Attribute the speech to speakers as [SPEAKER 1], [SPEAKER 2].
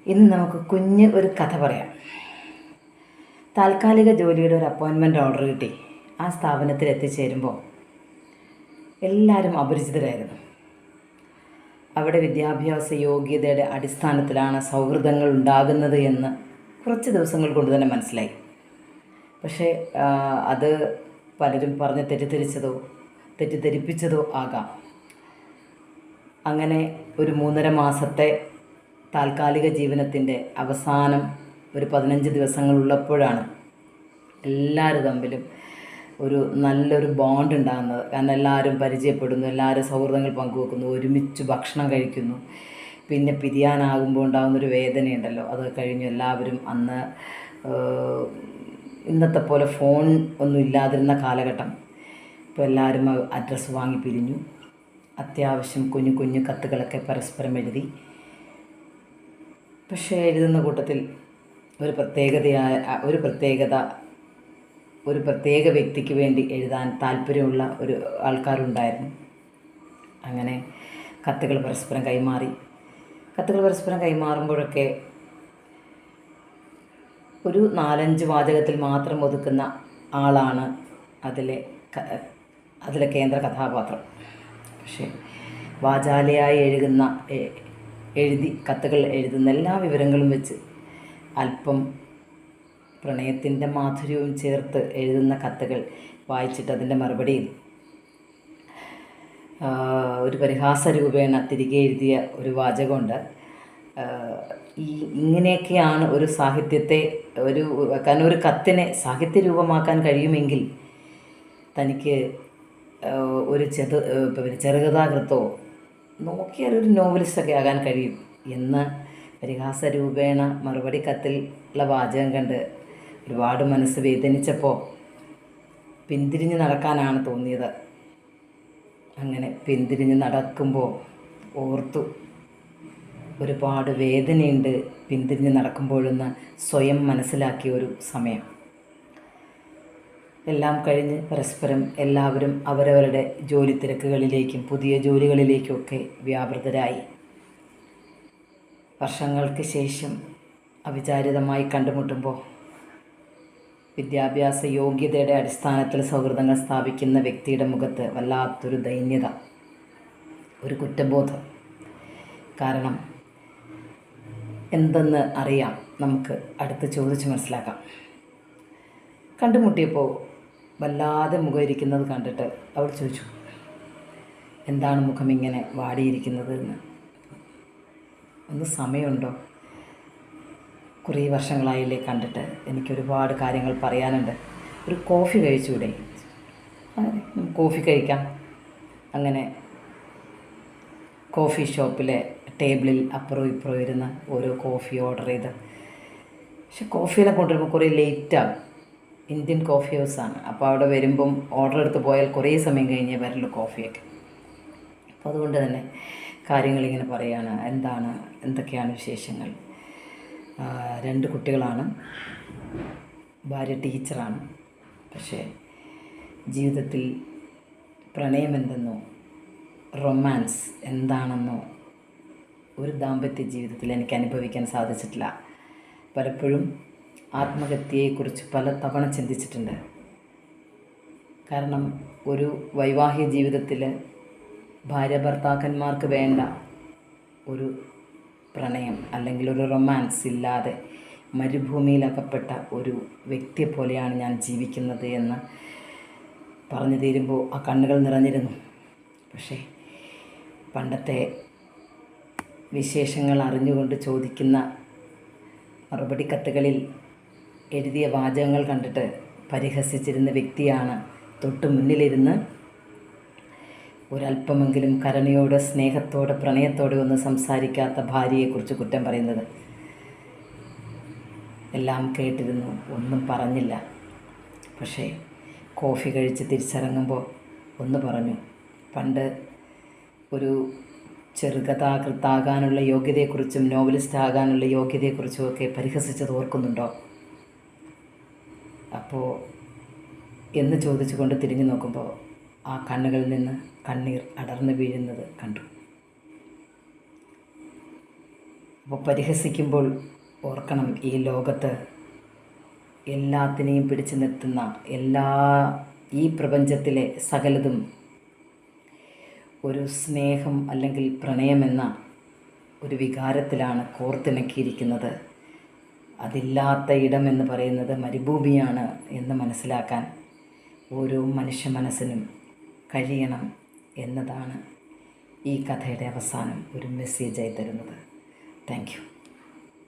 [SPEAKER 1] ഇന്ന് നമുക്ക് കുഞ്ഞ് ഒരു കഥ പറയാം. താൽക്കാലിക ജോലിയുടെ ഒരു അപ്പോയിൻമെൻറ്റ് ഓർഡർ കിട്ടി. ആ സ്ഥാപനത്തിൽ എത്തിച്ചേരുമ്പോൾ എല്ലാവരും അപരിചിതരായിരുന്നു. അവിടെ വിദ്യാഭ്യാസ യോഗ്യതയുടെ അടിസ്ഥാനത്തിലാണ് സൗഹൃദങ്ങൾ ഉണ്ടാകുന്നത് എന്ന് കുറച്ച് ദിവസങ്ങൾ കൊണ്ട് തന്നെ മനസ്സിലായി. പക്ഷേ അത് പലരും പറഞ്ഞ് തെറ്റിദ്ധരിപ്പിച്ചതോ ആകാം. അങ്ങനെ ഒരു 3.5 മാസത്തെ താൽക്കാലിക ജീവനത്തിൻ്റെ അവസാനം ഒരു 15 ദിവസങ്ങളുള്ളപ്പോഴാണ് എല്ലാവരും തമ്മിലും ഒരു നല്ലൊരു ബോണ്ട് ഉണ്ടാകുന്നത്. കാരണം എല്ലാവരും പരിചയപ്പെടുന്നു, എല്ലാവരും സൗഹൃദങ്ങൾ പങ്കുവെക്കുന്നു, ഒരുമിച്ച് ഭക്ഷണം കഴിക്കുന്നു. പിന്നെ പിരിയാനാകുമ്പോൾ ഉണ്ടാകുന്നൊരു വേദനയുണ്ടല്ലോ, അത് കഴിഞ്ഞു എല്ലാവരും അന്ന് ഇന്നത്തെ പോലെ ഫോൺ ഒന്നും ഇല്ലാതിരുന്ന കാലഘട്ടം. ഇപ്പോൾ എല്ലാവരും അഡ്രസ്സ് വാങ്ങി പിരിഞ്ഞു. അത്യാവശ്യം കുഞ്ഞു കുഞ്ഞു കത്തുകളൊക്കെ പരസ്പരം എഴുതി. പക്ഷേ എഴുതുന്ന കൂട്ടത്തിൽ ഒരു പ്രത്യേക വ്യക്തിക്ക് വേണ്ടി എഴുതാൻ താല്പര്യമുള്ള ഒരു ആൾക്കാരുണ്ടായിരുന്നു. അങ്ങനെ കത്തുകൾ പരസ്പരം കൈമാറുമ്പോഴൊക്കെ ഒരു 4-5 വാചകത്തിൽ മാത്രം ഒതുക്കുന്ന ആളാണ് അതിലെ കേന്ദ്ര കഥാപാത്രം. പക്ഷേ വാചാലയായി കത്തുകൾ എഴുതുന്ന എല്ലാ വിവരങ്ങളും വെച്ച് അല്പം പ്രണയത്തിൻ്റെ മാധുര്യവും ചേർത്ത് എഴുതുന്ന കത്തുകൾ വായിച്ചിട്ട് അതിൻ്റെ മറുപടിയിൽ ഒരു പരിഹാസ രൂപേണ തിരികെ എഴുതിയ ഒരു വാചകമുണ്ട്. ഇങ്ങനെയൊക്കെയാണ് ഒരു സാഹിത്യത്തെ കാരണം ഒരു കത്തിനെ സാഹിത്യ രൂപമാക്കാൻ കഴിയുമെങ്കിൽ തനിക്ക് ഒരു ചെറുകഥാകൃത്തോ നോക്കിയാൽ ഒരു നോവലിസ്റ്റൊക്കെ ആകാൻ കഴിയും എന്ന് പരിഹാസ രൂപേണ മറുപടി കത്തിലുള്ള വാചകം കണ്ട് ഒരുപാട് മനസ്സ് വേദനിച്ചപ്പോൾ പിന്തിരിഞ്ഞ് നടക്കാനാണ് തോന്നിയത്. അങ്ങനെ പിന്തിരിഞ്ഞ് നടക്കുമ്പോൾ ഓർത്തു, ഒരുപാട് വേദനയുണ്ട് പിന്തിരിഞ്ഞ് നടക്കുമ്പോഴെന്ന് സ്വയം മനസ്സിലാക്കിയ ഒരു സമയം. എല്ലാം കഴിഞ്ഞ് പരസ്പരം എല്ലാവരും അവരവരുടെ ജോലി തിരക്കുകളിലേക്കും പുതിയ ജോലികളിലേക്കുമൊക്കെ വ്യാപൃതരായി. വർഷങ്ങൾക്ക് ശേഷം അവിചാരിതമായി കണ്ടുമുട്ടുമ്പോൾ വിദ്യാഭ്യാസ യോഗ്യതയുടെ അടിസ്ഥാനത്തിൽ സൗഹൃദങ്ങൾ സ്ഥാപിക്കുന്ന വ്യക്തിയുടെ മുഖത്ത് വല്ലാത്തൊരു ദൈന്യത, ഒരു കുറ്റബോധം. കാരണം എന്തെന്ന് അറിയാം, നമുക്ക് അടുത്ത് ചോദിച്ച് മനസ്സിലാക്കാം. കണ്ടുമുട്ടിയപ്പോൾ വല്ലാതെ മുഖം ഇരിക്കുന്നത് കണ്ടിട്ട് അവൾ ചോദിച്ചു, എന്താണ് മുഖം ഇങ്ങനെ വാടിയിരിക്കുന്നത് എന്ന്. ഒന്ന് സമയമുണ്ടോ? കുറേ വർഷങ്ങളായില്ലേ കണ്ടിട്ട്, എനിക്കൊരുപാട് കാര്യങ്ങൾ പറയാനുണ്ട്. ഒരു കോഫി കഴിച്ചുകൂടെ? കോഫി കഴിക്കാം. അങ്ങനെ കോഫി ഷോപ്പിലെ ടേബിളിൽ അപ്പുറവും ഇപ്പുറവും ഇരുന്ന് ഓരോ കോഫി ഓർഡർ ചെയ്ത്. പക്ഷെ കോഫിയെല്ലാം കൊണ്ടുവരുമ്പോൾ കുറേ ലേറ്റാകും. Indian coffee ഹൗസാണ്. അപ്പോൾ അവിടെ വരുമ്പം ഓർഡർ എടുത്ത് പോയാൽ കുറേ സമയം കഴിഞ്ഞേ വരുള്ളൂ കോഫിയൊക്കെ. അപ്പോൾ അതുകൊണ്ട് തന്നെ കാര്യങ്ങളിങ്ങനെ പറയുകയാണ്, എന്തൊക്കെയാണ് വിശേഷങ്ങൾ. 2 കുട്ടികളാണ്, ഭാര്യ ടീച്ചറാണ്. പക്ഷേ ജീവിതത്തിൽ പ്രണയം എന്തെന്നോ റൊമാൻസ് എന്താണെന്നോ ഒരു ദാമ്പത്യ ജീവിതത്തിൽ എനിക്ക് അനുഭവിക്കാൻ സാധിച്ചിട്ടില്ല. പലപ്പോഴും ആത്മഹത്യയെക്കുറിച്ച് പല തവണ ചിന്തിച്ചിട്ടുണ്ട്. കാരണം ഒരു വൈവാഹിക ജീവിതത്തിൽ ഭാര്യ ഭർത്താക്കന്മാർക്ക് വേണ്ട ഒരു പ്രണയം അല്ലെങ്കിൽ ഒരു റൊമാൻസ് ഇല്ലാതെ മരുഭൂമിയിലകപ്പെട്ട ഒരു വ്യക്തിയെ പോലെയാണ് ഞാൻ ജീവിക്കുന്നത് എന്ന് പറഞ്ഞു തീരുമ്പോൾ ആ കണ്ണുകൾ നിറഞ്ഞിരുന്നു. പക്ഷേ പണ്ടത്തെ വിശേഷങ്ങൾ അറിഞ്ഞുകൊണ്ട് ചോദിക്കുന്ന മറുപടി കത്തുകളിൽ എഴുതിയ വാചകങ്ങൾ കണ്ടിട്ട് പരിഹസിച്ചിരുന്ന വ്യക്തിയാണ് തൊട്ട് മുന്നിലിരുന്ന് ഒരല്പമെങ്കിലും കരുണയോടെ സ്നേഹത്തോടെ പ്രണയത്തോടെ ഒന്നും സംസാരിക്കാത്ത ഭാര്യയെക്കുറിച്ച് കുറ്റം പറയുന്നത്. എല്ലാം കേട്ടിരുന്നു, ഒന്നും പറഞ്ഞില്ല. പക്ഷേ കോഫി കഴിച്ച് തിരിച്ചിറങ്ങുമ്പോൾ ഒന്ന് പറഞ്ഞു, പണ്ട് ഒരു ചെറുകഥാകൃത്താകാനുള്ള യോഗ്യതയെക്കുറിച്ചും നോവലിസ്റ്റ് ആകാനുള്ള യോഗ്യതയെക്കുറിച്ചുമൊക്കെ പരിഹസിച്ചത് ഓർക്കുന്നുണ്ടോ? അപ്പോൾ എന്ന് ചോദിച്ചുകൊണ്ട് തിരിഞ്ഞു നോക്കുമ്പോൾ ആ കണ്ണുകളിൽ നിന്ന് കണ്ണീർ അടർന്നു വീഴുന്നത് കണ്ടു. അപ്പോൾ പരിഹസിക്കുമ്പോൾ ഓർക്കണം, ഈ ലോകത്ത് എല്ലാത്തിനെയും പിടിച്ചു നിർത്തുന്ന ഈ പ്രപഞ്ചത്തിലെ സകലതും ഒരു സ്നേഹം അല്ലെങ്കിൽ പ്രണയമെന്ന ഒരു വികാരത്തിലാണ് കോർത്തിണക്കിയിരിക്കുന്നത്. അതില്ലാത്ത ഇടമെന്ന് പറയുന്നത് മരുഭൂമിയാണ് എന്ന് മനസ്സിലാക്കാൻ ഓരോ മനുഷ്യ മനസ്സിനും കഴിയണം എന്നതാണ് ഈ കഥയുടെ അവസാനം ഒരു മെസ്സേജായി തരുന്നത്. Thank you.